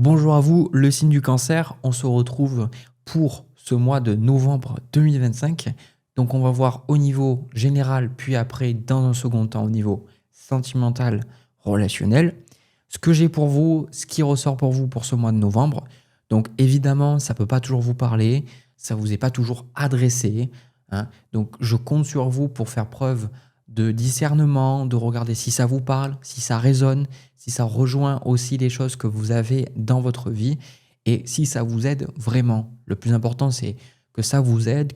Bonjour à vous, le signe du cancer. On se retrouve pour ce mois de novembre 2025. Donc on va voir au niveau général, puis après dans un second temps au niveau sentimental, relationnel. Ce que j'ai pour vous, ce qui ressort pour vous pour ce mois de novembre. Donc évidemment, ça ne peut pas toujours vous parler, ça ne vous est pas toujours adressé, hein. Donc je compte sur vous pour faire preuve de discernement, de regarder si ça vous parle, si ça résonne, si ça rejoint aussi les choses que vous avez dans votre vie et si ça vous aide vraiment. Le plus important, c'est que ça vous aide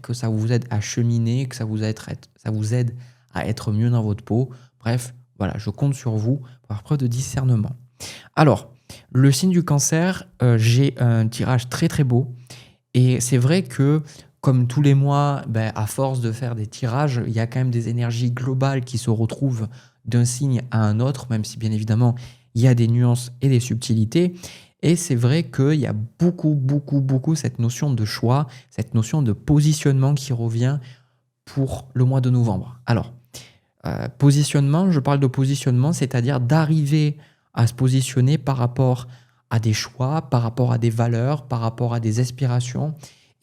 à cheminer, que ça vous aide à être mieux dans votre peau. Bref, voilà, je compte sur vous pour faire preuve de discernement. Alors, le signe du cancer, j'ai un tirage très très beau et c'est vrai que comme tous les mois, à force de faire des tirages, il y a quand même des énergies globales qui se retrouvent d'un signe à un autre, même si bien évidemment, il y a des nuances et des subtilités. Et c'est vrai qu'il y a beaucoup cette notion de choix, cette notion de positionnement qui revient pour le mois de novembre. Alors, positionnement, je parle de positionnement, c'est-à-dire d'arriver à se positionner par rapport à des choix, par rapport à des valeurs, par rapport à des aspirations.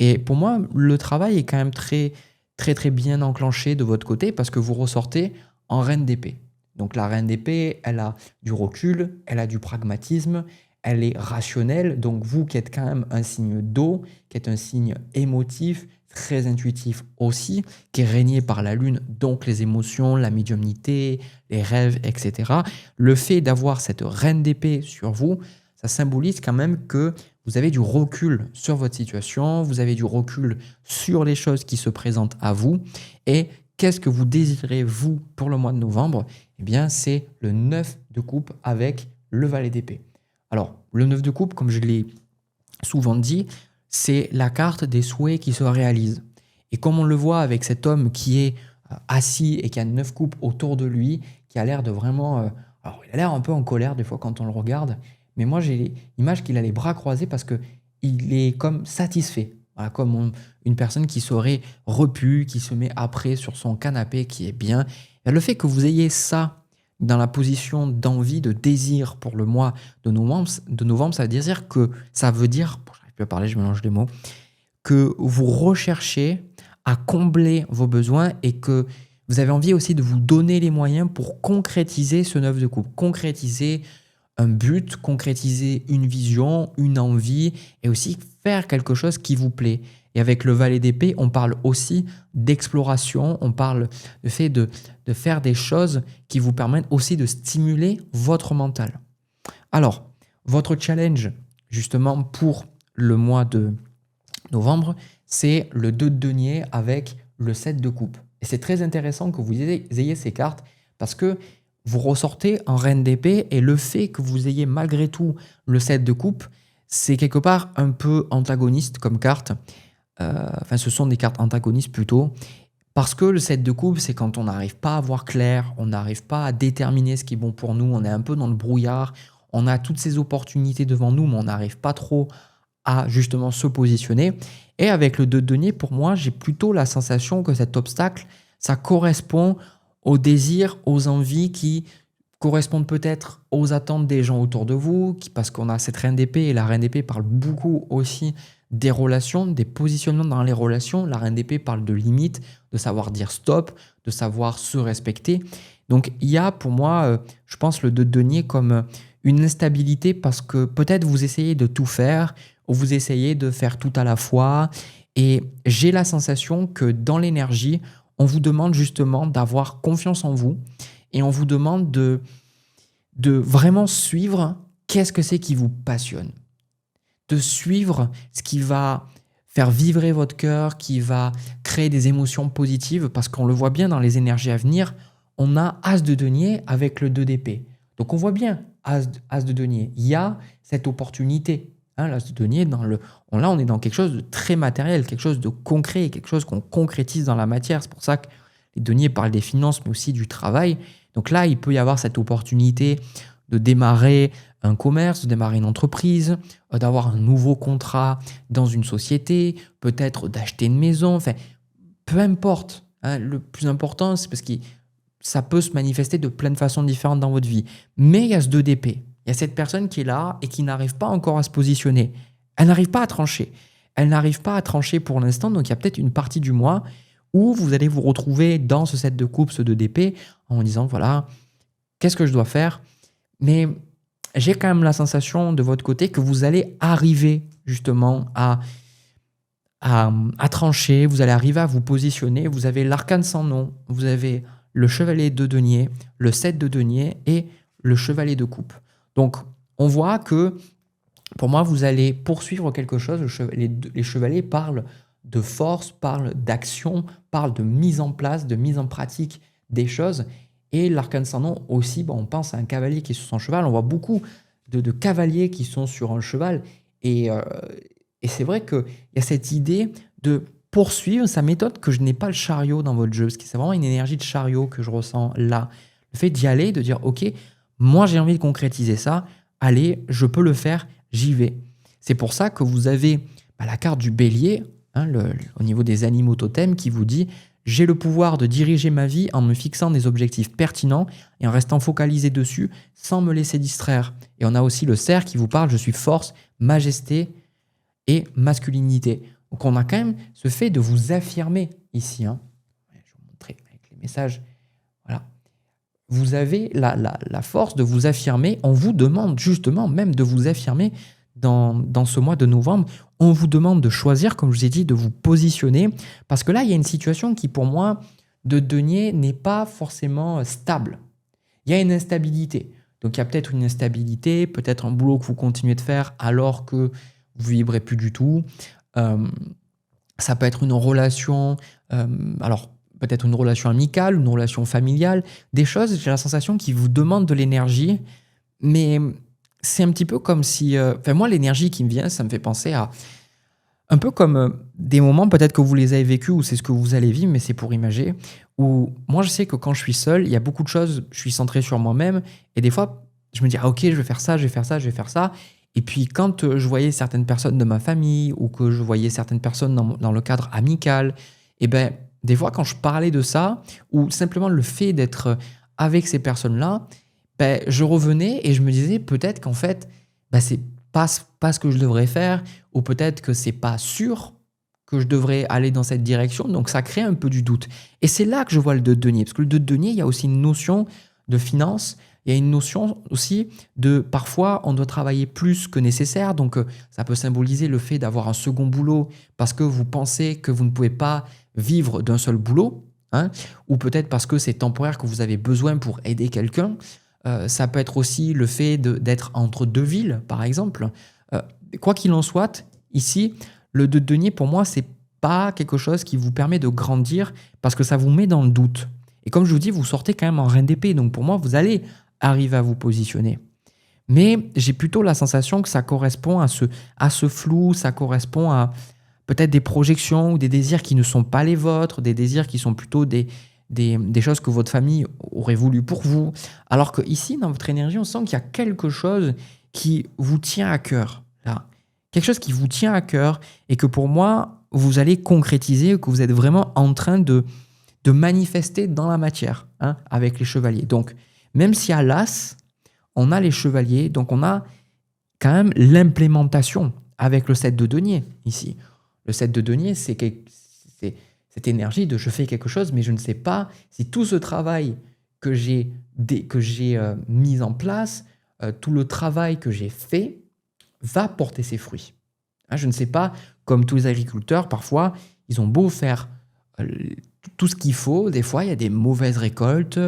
Et pour moi, le travail est quand même très bien enclenché de votre côté parce que vous ressortez en reine d'épée. Donc la reine d'épée, elle a du recul, elle a du pragmatisme, elle est rationnelle. Donc vous qui êtes quand même un signe d'eau, qui êtes un signe émotif, très intuitif aussi, qui est régné par la lune, donc les émotions, la médiumnité, les rêves, etc. Le fait d'avoir cette reine d'épée sur vous, ça symbolise quand même que vous avez du recul sur votre situation, vous avez du recul sur les choses qui se présentent à vous. Et qu'est-ce que vous désirez, vous, pour le mois de novembre? Eh bien, c'est le 9 de coupe avec le valet d'épée. Alors, le 9 de coupe, comme je l'ai souvent dit, c'est la carte des souhaits qui se réalisent. Et comme on le voit avec cet homme qui est assis et qui a 9 coupes autour de lui, qui a l'air de vraiment... alors, il a l'air un peu en colère des fois quand on le regarde, mais moi j'ai l'image qu'il a les bras croisés parce qu'il est comme satisfait. Voilà, comme une personne qui serait repue, qui se met après sur son canapé, qui est bien. Et le fait que vous ayez ça dans la position d'envie, de désir pour le mois de novembre, ça veut dire, je peux parler, je mélange les mots, que vous recherchez à combler vos besoins et que vous avez envie aussi de vous donner les moyens pour concrétiser ce 9 de coupe, concrétiser un but, concrétiser une vision, une envie et aussi faire quelque chose qui vous plaît. Et avec le valet d'épée, on parle aussi d'exploration, on parle du fait de faire des choses qui vous permettent aussi de stimuler votre mental. Alors, votre challenge, justement, pour le mois de novembre, c'est le 2 de denier avec le 7 de coupe. Et c'est très intéressant que vous ayez ces cartes parce que vous ressortez en reine d'épée et le fait que vous ayez malgré tout le 7 de coupe, c'est quelque part un peu antagoniste comme carte. Ce sont des cartes antagonistes plutôt. Parce que le 7 de coupe, c'est quand on n'arrive pas à voir clair, on n'arrive pas à déterminer ce qui est bon pour nous, on est un peu dans le brouillard, on a toutes ces opportunités devant nous, mais on n'arrive pas trop à justement se positionner. Et avec le 2 de denier, pour moi, j'ai plutôt la sensation que cet obstacle, ça correspond aux désirs, aux envies qui correspondent peut-être aux attentes des gens autour de vous, parce qu'on a cette reine d'épée, et la reine d'épée parle beaucoup aussi des relations, des positionnements dans les relations. La reine d'épée parle de limites, de savoir dire stop, de savoir se respecter. Donc il y a pour moi, je pense, le 2 de denier comme une instabilité parce que peut-être vous essayez de tout faire ou vous essayez de faire tout à la fois. Et j'ai la sensation que dans l'énergie, on vous demande justement d'avoir confiance en vous et on vous demande de vraiment suivre qu'est-ce que c'est qui vous passionne. De suivre ce qui va faire vibrer votre cœur, qui va créer des émotions positives, parce qu'on le voit bien dans les énergies à venir, on a As de denier avec le 2 d'épée. Donc on voit bien As de denier. Il y a cette opportunité. L'As de denier, là on est dans quelque chose de très matériel, quelque chose de concret, quelque chose qu'on concrétise dans la matière. C'est pour ça que les deniers parlent des finances, mais aussi du travail. Donc là, il peut y avoir cette opportunité de démarrer un commerce, de démarrer une entreprise, d'avoir un nouveau contrat dans une société, peut-être d'acheter une maison, enfin, peu importe. Le plus important, c'est parce que ça peut se manifester de plein de façons différentes dans votre vie. Mais il y a ce 2 d'épée. Il y a cette personne qui est là et qui n'arrive pas encore à se positionner. Elle n'arrive pas à trancher. Elle n'arrive pas à trancher pour l'instant, donc il y a peut-être une partie du mois où vous allez vous retrouver dans ce set de coupe, ce 2 d'épée, en disant, voilà, qu'est-ce que je dois faire? Mais j'ai quand même la sensation de votre côté que vous allez arriver justement à trancher, vous allez arriver à vous positionner. Vous avez l'arcane sans nom, vous avez le chevalier de denier, le 7 de denier et le chevalier de coupe. Donc, on voit que pour moi, vous allez poursuivre quelque chose. Les chevaliers parlent de force, parlent d'action, parlent de mise en place, de mise en pratique des choses. Et l'arcane sans nom aussi, on pense à un cavalier qui est sur son cheval. On voit beaucoup de cavaliers qui sont sur un cheval. Et c'est vrai qu'il y a cette idée de poursuivre. Ça m'étonne que je n'ai pas le chariot dans votre jeu, parce que c'est vraiment une énergie de chariot que je ressens là. Le fait d'y aller, de dire, OK, moi j'ai envie de concrétiser ça. Allez, je peux le faire, j'y vais. C'est pour ça que vous avez la carte du bélier, au niveau des animaux totems, qui vous dit « J'ai le pouvoir de diriger ma vie en me fixant des objectifs pertinents et en restant focalisé dessus sans me laisser distraire. » Et on a aussi le cerf qui vous parle « Je suis force, majesté et masculinité. » Donc on a quand même ce fait de vous affirmer ici. Je vais vous montrer avec les messages. Voilà. Vous avez la force de vous affirmer. On vous demande justement même de vous affirmer dans ce mois de novembre. On vous demande de choisir, comme je vous ai dit, de vous positionner. Parce que là, il y a une situation qui, pour moi, de denier, n'est pas forcément stable. Il y a une instabilité. Donc, il y a peut-être une instabilité, peut-être un boulot que vous continuez de faire alors que vous ne vibrez plus du tout. Ça peut être une relation... alors, peut-être une relation amicale, une relation familiale, des choses, j'ai la sensation, qui vous demandent de l'énergie, mais c'est un petit peu comme si... moi, l'énergie qui me vient, ça me fait penser à un peu comme des moments, peut-être que vous les avez vécus, ou c'est ce que vous allez vivre, mais c'est pour imager, où moi, je sais que quand je suis seul, il y a beaucoup de choses, je suis centré sur moi-même, et des fois, je me dis, ah ok, je vais faire ça, je vais faire ça, je vais faire ça, et puis quand je voyais certaines personnes de ma famille, ou que je voyais certaines personnes dans le cadre amical, et ben des fois, quand je parlais de ça, ou simplement le fait d'être avec ces personnes-là, je revenais et je me disais peut-être qu'en fait, c'est pas ce que je devrais faire, ou peut-être que c'est pas sûr que je devrais aller dans cette direction. Donc, ça crée un peu du doute. Et c'est là que je vois le 2 de denier. Parce que le 2 de denier, il y a aussi une notion de finance. Il y a une notion aussi de, parfois, on doit travailler plus que nécessaire. Donc, ça peut symboliser le fait d'avoir un second boulot parce que vous pensez que vous ne pouvez pas vivre d'un seul boulot, ou peut-être parce que c'est temporaire, que vous avez besoin pour aider quelqu'un. Ça peut être aussi le fait d'être entre deux villes, par exemple. Quoi qu'il en soit, ici, le 2 de denier, pour moi, c'est pas quelque chose qui vous permet de grandir parce que ça vous met dans le doute. Et comme je vous dis, vous sortez quand même en reine d'épée. Donc pour moi, vous allez arriver à vous positionner. Mais j'ai plutôt la sensation que ça correspond à ce flou, ça correspond à peut-être des projections ou des désirs qui ne sont pas les vôtres, des désirs qui sont plutôt des choses que votre famille aurait voulu pour vous. Alors que ici, dans votre énergie, on sent qu'il y a quelque chose qui vous tient à cœur. Là. Quelque chose qui vous tient à cœur et que pour moi, vous allez concrétiser, que vous êtes vraiment en train de manifester dans la matière, avec les chevaliers. Donc, même si à l'as, on a les chevaliers, donc on a quand même l'implémentation avec le 7 de denier ici. Le 7 de denier, c'est cette énergie de je fais quelque chose, mais je ne sais pas si tout ce travail que j'ai mis en place, tout le travail que j'ai fait, va porter ses fruits. Je ne sais pas, comme tous les agriculteurs, parfois, ils ont beau faire tout ce qu'il faut, des fois, il y a des mauvaises récoltes,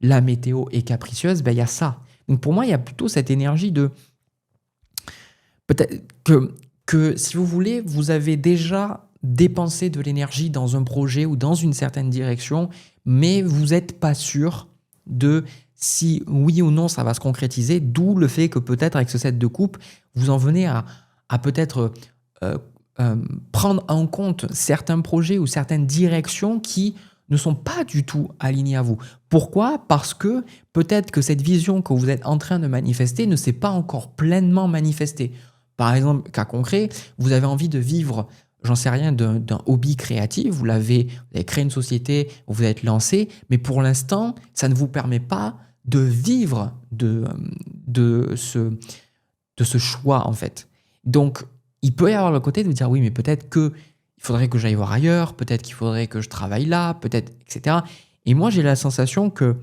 la météo est capricieuse, il y a ça. Donc pour moi, il y a plutôt cette énergie de... Peut-être que si vous voulez, vous avez déjà dépensé de l'énergie dans un projet ou dans une certaine direction, mais vous n'êtes pas sûr de si oui ou non ça va se concrétiser, d'où le fait que peut-être avec ce set de coupe, vous en venez à peut-être prendre en compte certains projets ou certaines directions qui ne sont pas du tout alignées à vous. Pourquoi ? Parce que peut-être que cette vision que vous êtes en train de manifester ne s'est pas encore pleinement manifestée. Par exemple, cas concret, vous avez envie de vivre, j'en sais rien, d'un hobby créatif, vous avez créé une société, vous êtes lancé, mais pour l'instant, ça ne vous permet pas de vivre de ce, de ce choix, en fait. Donc, il peut y avoir le côté de dire, oui, mais peut-être qu'il faudrait que j'aille voir ailleurs, peut-être qu'il faudrait que je travaille là, peut-être, etc. Et moi, j'ai la sensation que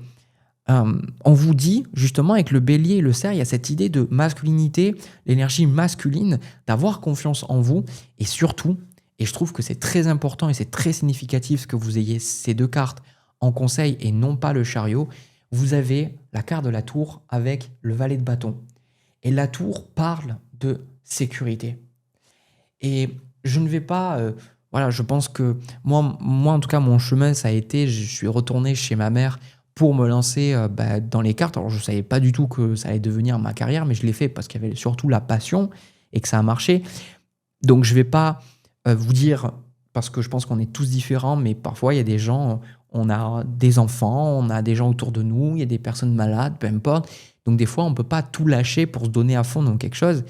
on vous dit, justement, avec le bélier et le cerf, il y a cette idée de masculinité, l'énergie masculine, d'avoir confiance en vous, et surtout, et je trouve que c'est très important et c'est très significatif que vous ayez ces deux cartes en conseil et non pas le chariot, vous avez la carte de la tour avec le valet de bâton. Et la tour parle de sécurité. Et je ne vais pas... voilà, je pense que moi, en tout cas, mon chemin, ça a été, je suis retourné chez ma mère pour me lancer dans les cartes. Alors, je ne savais pas du tout que ça allait devenir ma carrière, mais je l'ai fait parce qu'il y avait surtout la passion et que ça a marché. Donc, je ne vais pas vous dire, parce que je pense qu'on est tous différents, mais parfois, il y a des gens, on a des enfants, on a des gens autour de nous, il y a des personnes malades, peu importe. Donc, des fois, on ne peut pas tout lâcher pour se donner à fond dans quelque chose.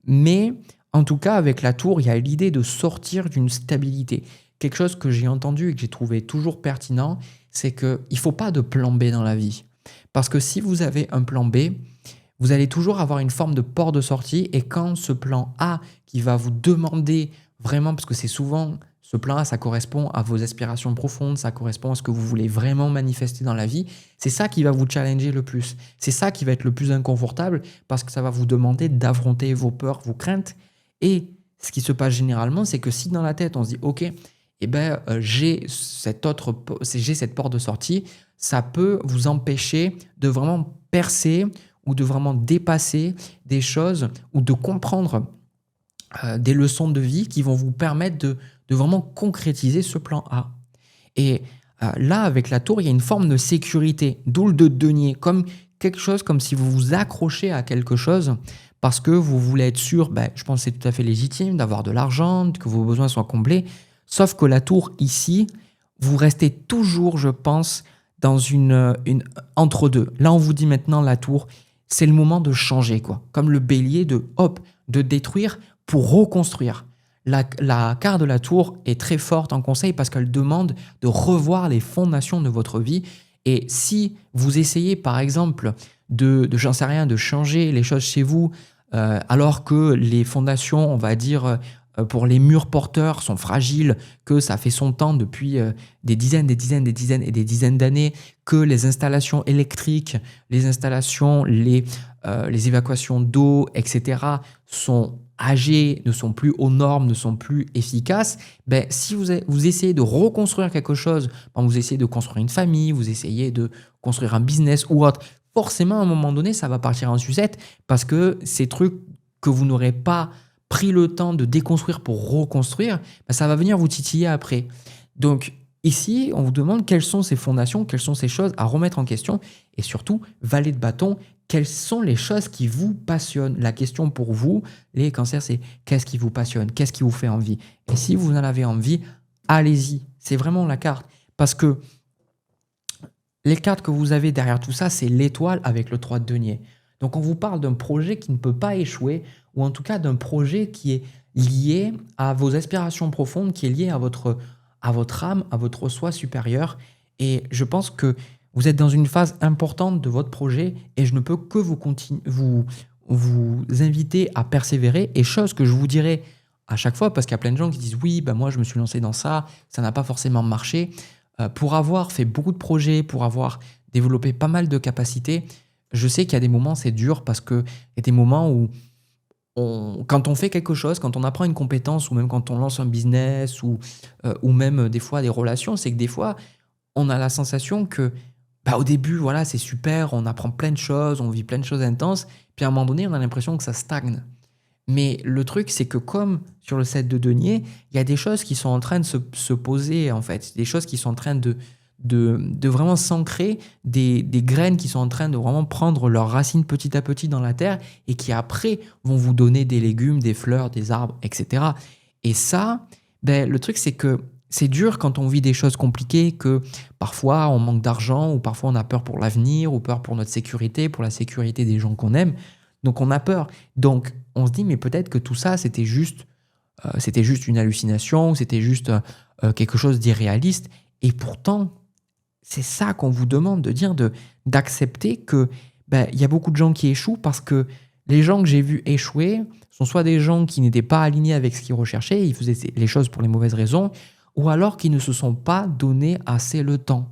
Mais en tout cas, avec la tour, il y a l'idée de sortir d'une stabilité. Quelque chose que j'ai entendu et que j'ai trouvé toujours pertinent, c'est qu'il ne faut pas de plan B dans la vie. Parce que si vous avez un plan B, vous allez toujours avoir une forme de porte de sortie. Et quand ce plan A qui va vous demander vraiment, parce que c'est souvent, ce plan A, ça correspond à vos aspirations profondes, ça correspond à ce que vous voulez vraiment manifester dans la vie, c'est ça qui va vous challenger le plus. C'est ça qui va être le plus inconfortable parce que ça va vous demander d'affronter vos peurs, vos craintes. Et ce qui se passe généralement, c'est que si dans la tête, on se dit « Ok, j'ai cette porte de sortie », ça peut vous empêcher de vraiment percer ou de vraiment dépasser des choses ou de comprendre des leçons de vie qui vont vous permettre de vraiment concrétiser ce plan A. Et là, avec la tour, il y a une forme de sécurité, d'où le de denier, comme quelque chose, comme si vous vous accrochez à quelque chose parce que vous voulez être sûr, je pense que c'est tout à fait légitime d'avoir de l'argent, que vos besoins soient comblés. Sauf que la tour, ici, vous restez toujours, je pense, dans une entre-deux. Là, on vous dit maintenant, la tour, c'est le moment de changer, quoi. Comme le bélier, de détruire pour reconstruire. La carte de la tour est très forte en conseil parce qu'elle demande de revoir les fondations de votre vie. Et si vous essayez, par exemple, j'en sais rien, de changer les choses chez vous, alors que les fondations, on va dire, pour les murs porteurs sont fragiles, que ça fait son temps depuis des dizaines et des dizaines d'années, que les installations électriques, les installations, les évacuations d'eau, etc. sont âgées, ne sont plus aux normes, ne sont plus efficaces, si vous essayez de reconstruire quelque chose, vous essayez de construire une famille, vous essayez de construire un business ou autre, forcément à un moment donné, ça va partir en sucette parce que ces trucs que vous n'aurez pas pris le temps de déconstruire pour reconstruire, ça va venir vous titiller après. Donc ici, on vous demande quelles sont ces fondations, quelles sont ces choses à remettre en question et surtout, valet de bâton, quelles sont les choses qui vous passionnent. La question pour vous, les cancers, c'est qu'est-ce qui vous passionne, qu'est-ce qui vous fait envie. Et si vous en avez envie, allez-y. C'est vraiment la carte. Parce que les cartes que vous avez derrière tout ça, c'est l'étoile avec le 3 de denier. Donc on vous parle d'un projet qui ne peut pas échouer, ou en tout cas d'un projet qui est lié à vos aspirations profondes, qui est lié à votre âme, à votre soi supérieur. Et je pense que vous êtes dans une phase importante de votre projet et je ne peux que vous inviter à persévérer. Et chose que je vous dirai à chaque fois, parce qu'il y a plein de gens qui disent « Oui, moi je me suis lancé dans ça n'a pas forcément marché ». Pour avoir fait beaucoup de projets, pour avoir développé pas mal de capacités, je sais qu'il y a des moments, c'est dur parce qu'il y a des moments où quand on fait quelque chose, quand on apprend une compétence ou même quand on lance un business ou même des fois des relations, c'est que des fois, on a la sensation que au début, voilà, c'est super, on apprend plein de choses, on vit plein de choses intenses, puis à un moment donné, on a l'impression que ça stagne. Mais le truc, c'est que comme sur le 7 de denier, il y a des choses qui sont en train de se poser, en fait. Des choses qui sont en train de vraiment s'ancrer, des graines qui sont en train de vraiment prendre leurs racines petit à petit dans la terre et qui après vont vous donner des légumes, des fleurs, des arbres, etc. Et ça, le truc, c'est que c'est dur quand on vit des choses compliquées, que parfois on manque d'argent ou parfois on a peur pour l'avenir ou peur pour notre sécurité, pour la sécurité des gens qu'on aime. Donc on a peur. Donc on se dit mais peut-être que tout ça c'était juste une hallucination, c'était juste quelque chose d'irréaliste. Et pourtant c'est ça qu'on vous demande de dire, d'accepter que il y a beaucoup de gens qui échouent parce que les gens que j'ai vus échouer sont soit des gens qui n'étaient pas alignés avec ce qu'ils recherchaient, ils faisaient les choses pour les mauvaises raisons, ou alors qui ne se sont pas donné assez le temps.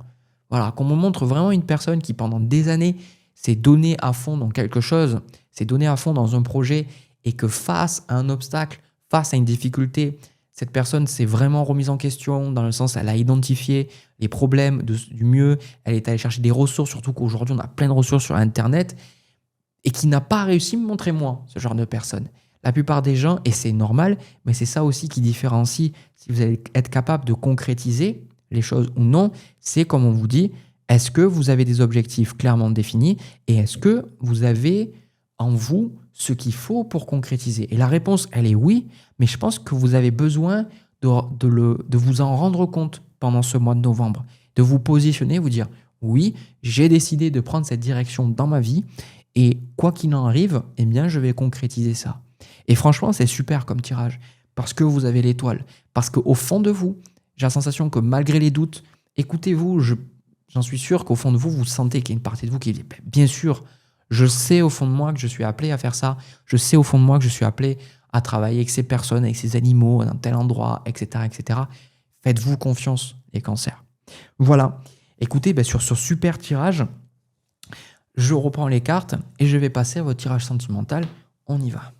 Voilà, qu'on me montre vraiment une personne qui pendant des années s'est donnée à fond dans quelque chose, s'est donnée à fond dans un projet, et que face à un obstacle, face à une difficulté, cette personne s'est vraiment remise en question, dans le sens elle a identifié les problèmes du mieux, elle est allée chercher des ressources, surtout qu'aujourd'hui on a plein de ressources sur Internet, et qui n'a pas réussi, montrez-moi ce genre de personne. La plupart des gens, et c'est normal, mais c'est ça aussi qui différencie si vous allez être capable de concrétiser les choses ou non, c'est comme on vous dit, est-ce que vous avez des objectifs clairement définis et est-ce que vous avez en vous ce qu'il faut pour concrétiser? Et la réponse, elle est oui, mais je pense que vous avez besoin de vous en rendre compte pendant ce mois de novembre, de vous positionner, vous dire oui, j'ai décidé de prendre cette direction dans ma vie et quoi qu'il en arrive, eh bien, je vais concrétiser ça. Et franchement, c'est super comme tirage parce que vous avez l'étoile, parce qu'au fond de vous, j'ai la sensation que malgré les doutes, écoutez-vous, j'en suis sûr qu'au fond de vous, vous sentez qu'il y a une partie de vous qui dit, bien sûr, je sais au fond de moi que je suis appelé à faire ça, je sais au fond de moi que je suis appelé à travailler avec ces personnes, avec ces animaux, dans tel endroit, etc. etc. Faites-vous confiance, les cancers. Voilà, écoutez, sur ce super tirage, je reprends les cartes et je vais passer à votre tirage sentimental. On y va.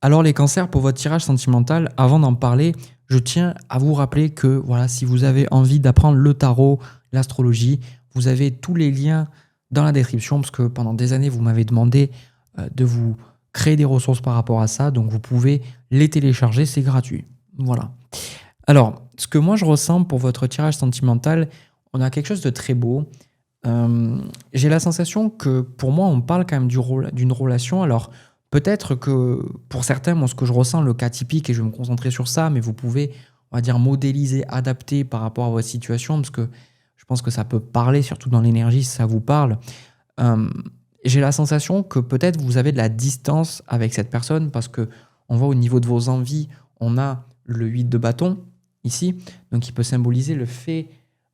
Alors les cancers, pour votre tirage sentimental, avant d'en parler, je tiens à vous rappeler que voilà, si vous avez envie d'apprendre le tarot, l'astrologie, vous avez tous les liens dans la description parce que pendant des années, vous m'avez demandé de vous créer des ressources par rapport à ça. Donc vous pouvez les télécharger, c'est gratuit. Voilà. Alors, ce que moi je ressens pour votre tirage sentimental, on a quelque chose de très beau. J'ai la sensation que pour moi, on parle quand même d'une relation. Alors, peut-être que pour certains, moi, ce que je ressens, le cas typique, et je vais me concentrer sur ça, mais vous pouvez, on va dire, modéliser, adapter par rapport à votre situation, parce que je pense que ça peut parler, surtout dans l'énergie, si ça vous parle. J'ai la sensation que peut-être vous avez de la distance avec cette personne, parce que on voit au niveau de vos envies, on a le 8 de bâton, ici, donc il peut symboliser le fait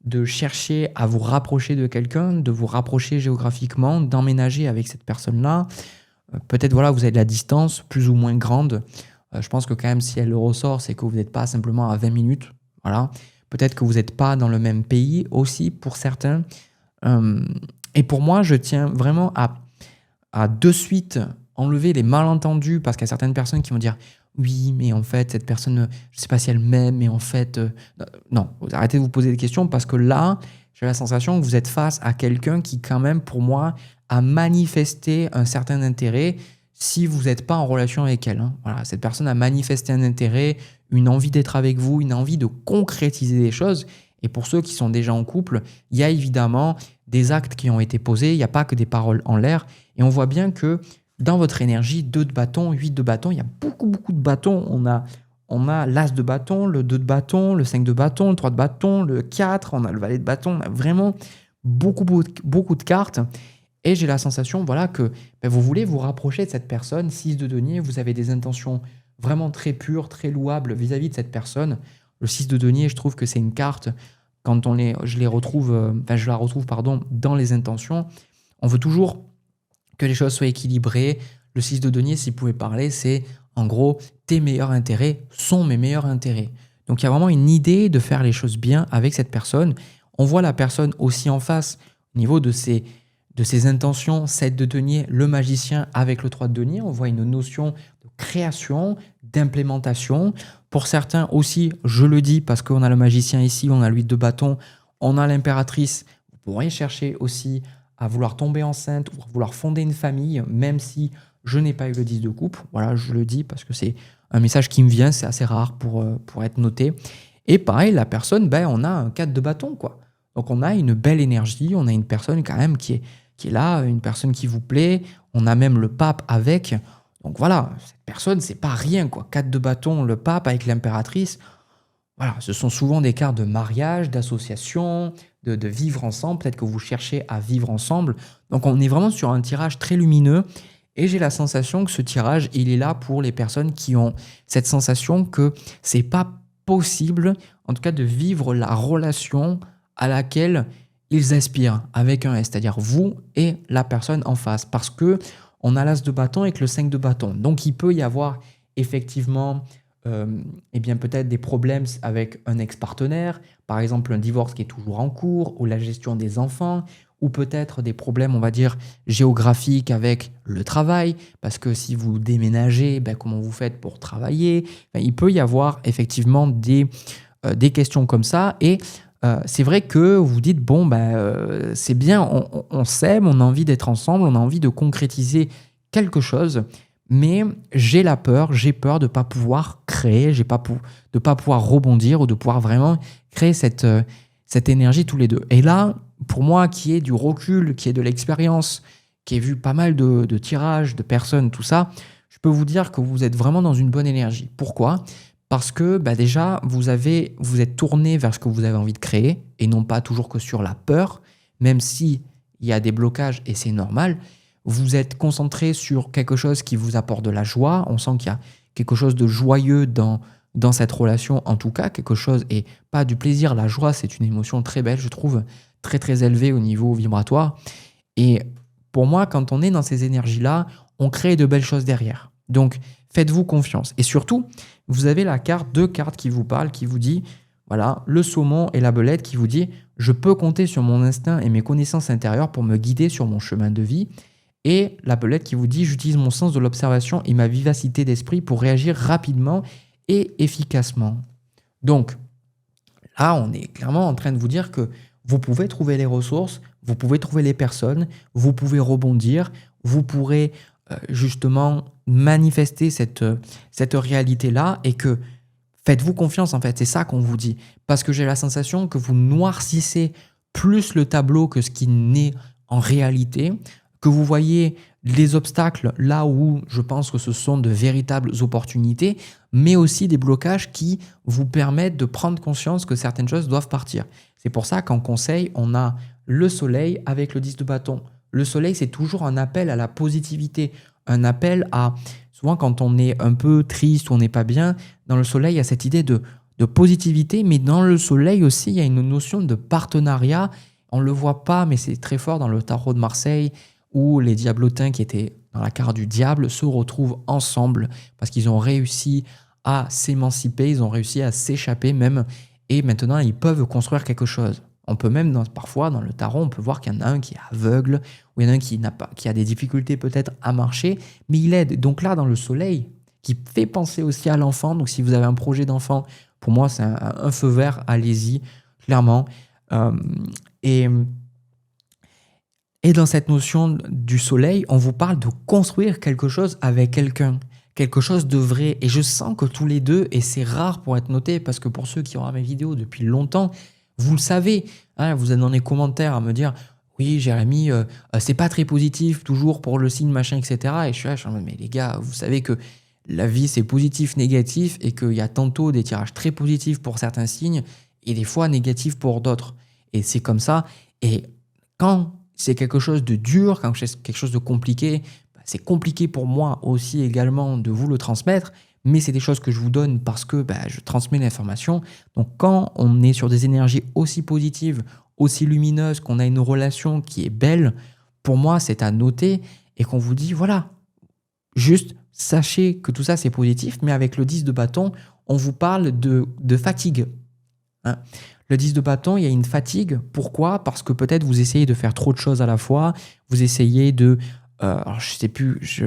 de chercher à vous rapprocher de quelqu'un, de vous rapprocher géographiquement, d'emménager avec cette personne-là. Peut-être voilà, vous avez de la distance plus ou moins grande. Je pense que quand même, si elle le ressort, c'est que vous n'êtes pas simplement à 20 minutes. Voilà. Peut-être que vous n'êtes pas dans le même pays aussi pour certains. Et pour moi, je tiens vraiment à de suite enlever les malentendus parce qu'il y a certaines personnes qui vont dire oui, mais en fait, cette personne, je ne sais pas si elle m'aime, mais en fait... Non, arrêtez de vous poser des questions parce que là, j'ai la sensation que vous êtes face à quelqu'un qui, quand même, pour moi, a manifesté un certain intérêt si vous n'êtes pas en relation avec elle. Hein. Voilà, cette personne a manifesté un intérêt, une envie d'être avec vous, une envie de concrétiser des choses. Et pour ceux qui sont déjà en couple, il y a évidemment des actes qui ont été posés, il n'y a pas que des paroles en l'air. Et on voit bien que dans votre énergie, 2 de bâton, 8 de bâton, il y a beaucoup de bâtons. On a l'as de bâton, le 2 de bâton, le 5 de bâton, le 3 de bâton, le 4, on a le valet de bâton, on a vraiment beaucoup de cartes. Et j'ai la sensation voilà, que vous voulez vous rapprocher de cette personne, 6 de denier, vous avez des intentions vraiment très pures, très louables vis-à-vis de cette personne. Le 6 de denier, je trouve que c'est une carte, quand je la retrouve dans les intentions, on veut toujours que les choses soient équilibrées. Le 6 de denier, s'il pouvait parler, c'est en gros, tes meilleurs intérêts sont mes meilleurs intérêts. Donc il y a vraiment une idée de faire les choses bien avec cette personne. On voit la personne aussi en face, au niveau de ses intentions, 7 de denier, le magicien avec le 3 de denier. On voit une notion de création, d'implémentation. Pour certains aussi, je le dis parce qu'on a le magicien ici, on a le 8 de bâton, on a l'impératrice. Vous pourriez chercher aussi à vouloir tomber enceinte ou à vouloir fonder une famille, même si je n'ai pas eu le 10 de coupe. Voilà, je le dis parce que c'est un message qui me vient, c'est assez rare pour être noté. Et pareil, la personne, on a un 4 de bâton, quoi. Donc on a une belle énergie, on a une personne quand même qui est là, une personne qui vous plaît, on a même le pape avec. Donc voilà, cette personne, c'est pas rien, quoi. 4 de bâton, le pape avec l'impératrice. Voilà, ce sont souvent des cartes de mariage, d'association, de vivre ensemble. Peut-être que vous cherchez à vivre ensemble. Donc, on est vraiment sur un tirage très lumineux. Et j'ai la sensation que ce tirage, il est là pour les personnes qui ont cette sensation que c'est pas possible, en tout cas, de vivre la relation à laquelle ils aspirent avec un S, c'est-à-dire vous et la personne en face, parce que on a l'as de bâton avec le 5 de bâton. Donc il peut y avoir effectivement eh bien peut-être des problèmes avec un ex-partenaire, par exemple un divorce qui est toujours en cours, ou la gestion des enfants, ou peut-être des problèmes, on va dire, géographiques avec le travail, parce que si vous déménagez, ben, comment vous faites pour travailler? Ben, il peut y avoir effectivement des questions comme ça, et c'est vrai que vous dites, bon, ben, c'est bien, on s'aime, on a envie d'être ensemble, on a envie de concrétiser quelque chose, mais j'ai peur de ne pas pouvoir créer, de ne pas pouvoir rebondir ou de pouvoir vraiment créer cette énergie tous les deux. Et là, pour moi, qui est du recul, qui est de l'expérience, qui ai vu pas mal de tirages, de personnes, tout ça, je peux vous dire que vous êtes vraiment dans une bonne énergie. Pourquoi? Parce que bah déjà, vous êtes tourné vers ce que vous avez envie de créer et non pas toujours que sur la peur, même si il y a des blocages et c'est normal. Vous êtes concentré sur quelque chose qui vous apporte de la joie. On sent qu'il y a quelque chose de joyeux dans cette relation, en tout cas, quelque chose, et pas du plaisir. La joie, c'est une émotion très belle, je trouve, très très élevée au niveau vibratoire. Et pour moi, quand on est dans ces énergies-là, on crée de belles choses derrière. Donc, faites-vous confiance. Et surtout, vous avez deux cartes qui vous parlent, qui vous dit, voilà, le saumon et la belette qui vous dit, je peux compter sur mon instinct et mes connaissances intérieures pour me guider sur mon chemin de vie. Et la belette qui vous dit, j'utilise mon sens de l'observation et ma vivacité d'esprit pour réagir rapidement et efficacement. Donc, là, on est clairement en train de vous dire que vous pouvez trouver les ressources, vous pouvez trouver les personnes, vous pouvez rebondir, vous pourrez justement manifester cette réalité-là, et que faites-vous confiance, en fait, c'est ça qu'on vous dit. Parce que j'ai la sensation que vous noircissez plus le tableau que ce qui n'est en réalité, que vous voyez les obstacles là où je pense que ce sont de véritables opportunités, mais aussi des blocages qui vous permettent de prendre conscience que certaines choses doivent partir. C'est pour ça qu'en conseil, on a le soleil avec le 10 de bâton. Le soleil, c'est toujours un appel à la positivité, un appel à... Souvent, quand on est un peu triste ou on n'est pas bien, dans le soleil, il y a cette idée de positivité, mais dans le soleil aussi, il y a une notion de partenariat. On ne le voit pas, mais c'est très fort dans le tarot de Marseille, où les diablotins qui étaient dans la carte du diable se retrouvent ensemble parce qu'ils ont réussi à s'émanciper, ils ont réussi à s'échapper même, et maintenant ils peuvent construire quelque chose. On peut même, parfois dans le tarot, on peut voir qu'il y en a un qui est aveugle, ou il y en a un qui a des difficultés peut-être à marcher, mais il aide. Donc là, dans le soleil, qui fait penser aussi à l'enfant, donc si vous avez un projet d'enfant, pour moi c'est un feu vert, allez-y, clairement. Et dans cette notion du soleil, on vous parle de construire quelque chose avec quelqu'un, quelque chose de vrai. Et je sens que tous les deux, et c'est rare pour être noté, parce que pour ceux qui ont mes vidéos depuis longtemps, vous le savez, hein, vous êtes dans les commentaires à me dire « Oui, Jérémy, c'est pas très positif, toujours pour le signe, machin, etc. » Et je suis là, mais les gars, vous savez que la vie, c'est positif, négatif, et qu'il y a tantôt des tirages très positifs pour certains signes, et des fois négatifs pour d'autres. Et c'est comme ça. Et quand c'est quelque chose de dur, quand c'est quelque chose de compliqué, c'est compliqué pour moi aussi également de vous le transmettre, mais c'est des choses que je vous donne parce que je transmets l'information. Donc quand on est sur des énergies aussi positives, aussi lumineuses, qu'on a une relation qui est belle, pour moi c'est à noter, et qu'on vous dit voilà, juste sachez que tout ça c'est positif, mais avec le 10 de bâton, on vous parle de fatigue. Hein. Le 10 de bâton, il y a une fatigue. Pourquoi? Parce que peut-être vous essayez de faire trop de choses à la fois. Vous essayez de... alors je sais plus, je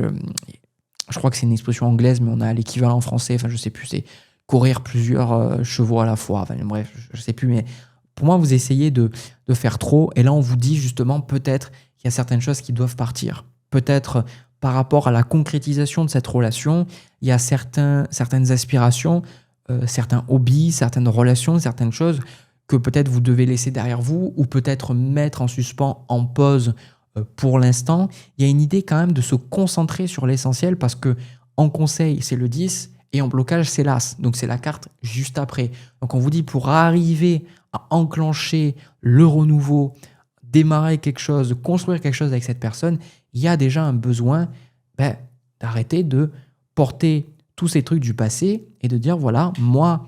crois que c'est une expression anglaise, mais on a l'équivalent en français. Enfin, je sais plus, c'est courir plusieurs chevaux à la fois. Enfin, bref, je sais plus. Mais pour moi, vous essayez de faire trop. Et là, on vous dit justement, peut-être qu'il y a certaines choses qui doivent partir. Peut-être par rapport à la concrétisation de cette relation, il y a certaines aspirations, certains hobbies, certaines relations, certaines choses que peut-être vous devez laisser derrière vous, ou peut-être mettre en suspens, en pause pour l'instant. Il y a une idée quand même de se concentrer sur l'essentiel, parce que en conseil, c'est le 10, et en blocage, c'est l'As. Donc c'est la carte juste après. Donc on vous dit, pour arriver à enclencher le renouveau, démarrer quelque chose, construire quelque chose avec cette personne, il y a déjà un besoin d'arrêter de porter tous ces trucs du passé et de dire, voilà, moi,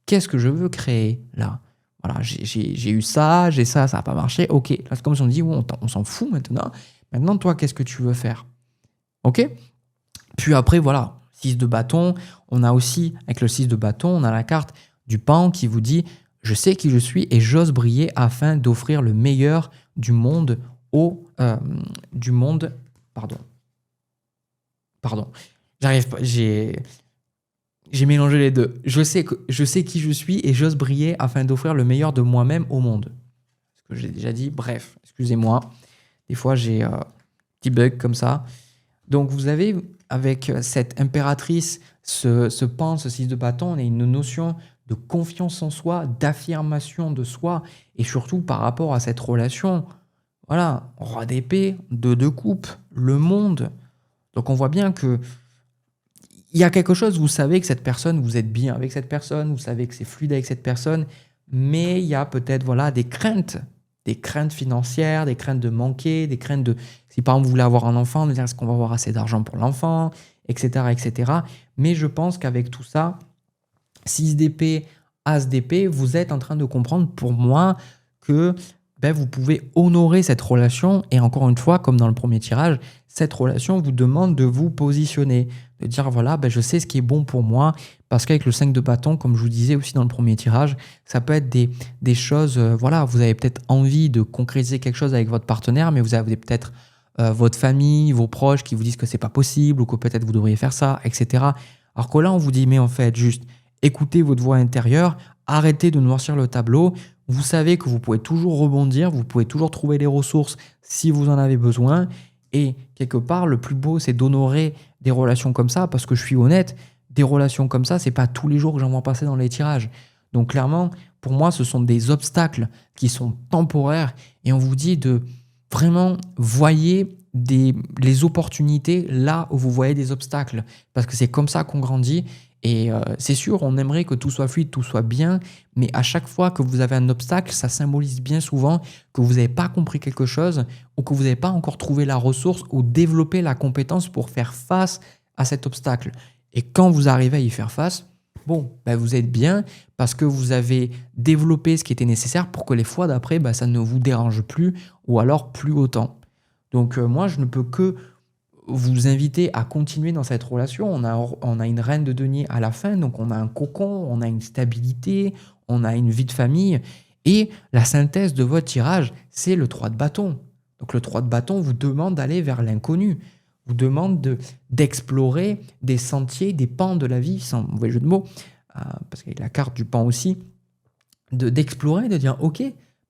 qu'est-ce que je veux créer là? Voilà, j'ai eu ça, j'ai ça, ça n'a pas marché. Ok, là, c'est comme si on dit, ouais, on s'en fout maintenant. Maintenant, toi, qu'est-ce que tu veux faire? Ok? Puis après, voilà, 6 de bâton. On a aussi, avec le 6 de bâton, on a la carte du pan qui vous dit, je sais qui je suis et j'ose briller afin d'offrir le meilleur du monde du monde, pardon, pardon, j'arrive pas, j'ai mélangé les deux. Je sais qui je suis et j'ose briller afin d'offrir le meilleur de moi-même au monde. Ce que j'ai déjà dit, bref, excusez-moi. Des fois, j'ai petit bug comme ça. Donc, vous avez, avec cette impératrice, ce pan, ce 6 de bâton, on a une notion de confiance en soi, d'affirmation de soi, et surtout par rapport à cette relation. Voilà, roi d'épée, 2 de coupe, le monde. Donc, on voit bien que il y a quelque chose, vous savez que cette personne, vous êtes bien avec cette personne, vous savez que c'est fluide avec cette personne, mais il y a peut-être voilà, des craintes financières, des craintes de manquer, des craintes de, si par exemple vous voulez avoir un enfant, de dire est-ce qu'on va avoir assez d'argent pour l'enfant, etc., etc. Mais je pense qu'avec tout ça, 6 d'épée, As d'épée, vous êtes en train de comprendre pour moi que vous pouvez honorer cette relation. Et encore une fois, comme dans le premier tirage, cette relation vous demande de vous positionner, de dire voilà, je sais ce qui est bon pour moi. Parce qu'avec le 5 de bâton, comme je vous disais aussi dans le premier tirage, ça peut être des choses, voilà, vous avez peut-être envie de concrétiser quelque chose avec votre partenaire, mais vous avez peut-être votre famille, vos proches qui vous disent que c'est pas possible ou que peut-être vous devriez faire ça, etc. Alors que là, on vous dit, mais en fait, juste écoutez votre voix intérieure, arrêtez de noircir le tableau. Vous savez que vous pouvez toujours rebondir, vous pouvez toujours trouver les ressources si vous en avez besoin. Et quelque part, le plus beau, c'est d'honorer des relations comme ça, parce que je suis honnête, des relations comme ça, c'est pas tous les jours que j'en vois passer dans les tirages. Donc clairement, pour moi, ce sont des obstacles qui sont temporaires et on vous dit de vraiment voyez les opportunités là où vous voyez des obstacles, parce que c'est comme ça qu'on grandit. Et c'est sûr, on aimerait que tout soit fluide, tout soit bien, mais à chaque fois que vous avez un obstacle, ça symbolise bien souvent que vous n'avez pas compris quelque chose ou que vous n'avez pas encore trouvé la ressource ou développé la compétence pour faire face à cet obstacle. Et quand vous arrivez à y faire face, bon, vous êtes bien parce que vous avez développé ce qui était nécessaire pour que les fois d'après, ça ne vous dérange plus ou alors plus autant. Donc moi, je ne peux que vous inviter à continuer dans cette relation. On a une reine de denier à la fin, donc on a un cocon, on a une stabilité, on a une vie de famille. Et la synthèse de votre tirage, c'est le 3 de bâton. Donc le 3 de bâton vous demande d'aller vers l'inconnu, vous demande d'explorer des sentiers, des pans de la vie, sans mauvais jeu de mots, parce qu'il y a la carte du pan aussi, d'explorer, de dire ok,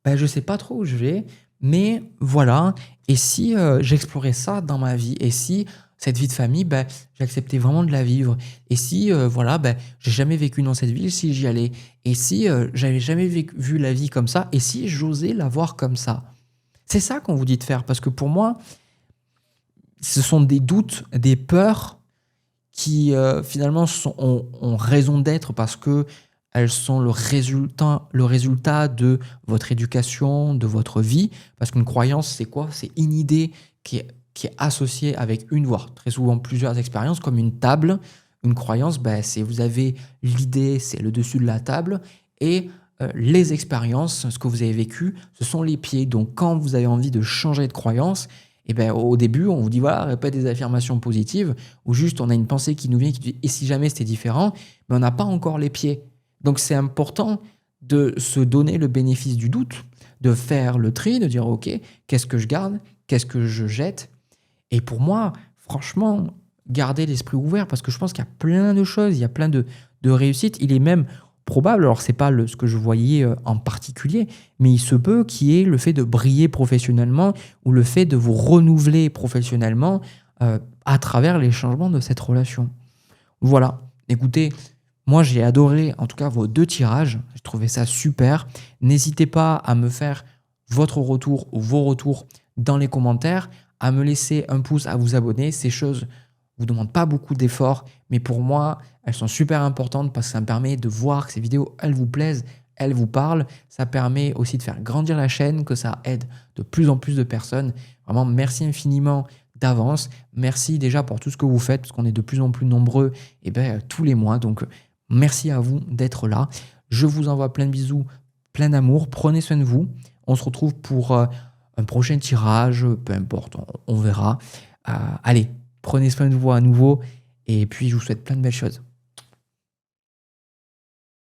je ne sais pas trop où je vais, mais voilà, et si j'explorais ça dans ma vie, et si cette vie de famille, j'acceptais vraiment de la vivre, et si voilà, j'ai jamais vécu dans cette ville, si j'y allais, et si j'avais jamais vu la vie comme ça, et si j'osais la voir comme ça. C'est ça qu'on vous dit de faire, parce que pour moi, ce sont des doutes, des peurs qui finalement ont raison d'être parce que elles sont le résultat de votre éducation, de votre vie. Parce qu'une croyance, c'est quoi? C'est une idée qui est associée avec une, voire très souvent plusieurs expériences, comme une table. Une croyance, c'est vous avez l'idée, c'est le dessus de la table, et les expériences, ce que vous avez vécu, ce sont les pieds. Donc quand vous avez envie de changer de croyance, au début, on vous dit, voilà, répète des affirmations positives, ou juste on a une pensée qui nous vient, qui dit, et si jamais c'était différent, mais on n'a pas encore les pieds. Donc c'est important de se donner le bénéfice du doute, de faire le tri, de dire ok, qu'est-ce que je garde, qu'est-ce que je jette. Et pour moi, franchement, garder l'esprit ouvert, parce que je pense qu'il y a plein de choses, il y a plein de réussites. Il est même probable, alors c'est pas ce que je voyais en particulier, mais il se peut qu'il y ait le fait de briller professionnellement ou le fait de vous renouveler professionnellement à travers les changements de cette relation. Voilà, écoutez, moi, j'ai adoré, en tout cas, vos 2 tirages. J'ai trouvé ça super. N'hésitez pas à me faire votre retour ou vos retours dans les commentaires, à me laisser un pouce, à vous abonner. Ces choses ne vous demandent pas beaucoup d'efforts, mais pour moi, elles sont super importantes parce que ça me permet de voir que ces vidéos, elles vous plaisent, elles vous parlent. Ça permet aussi de faire grandir la chaîne, que ça aide de plus en plus de personnes. Vraiment, merci infiniment d'avance. Merci déjà pour tout ce que vous faites, parce qu'on est de plus en plus nombreux tous les mois. Donc, merci à vous d'être là. Je vous envoie plein de bisous, plein d'amour, prenez soin de vous. On se retrouve pour un prochain tirage, peu importe, on verra. Allez, prenez soin de vous à nouveau et puis je vous souhaite plein de belles choses.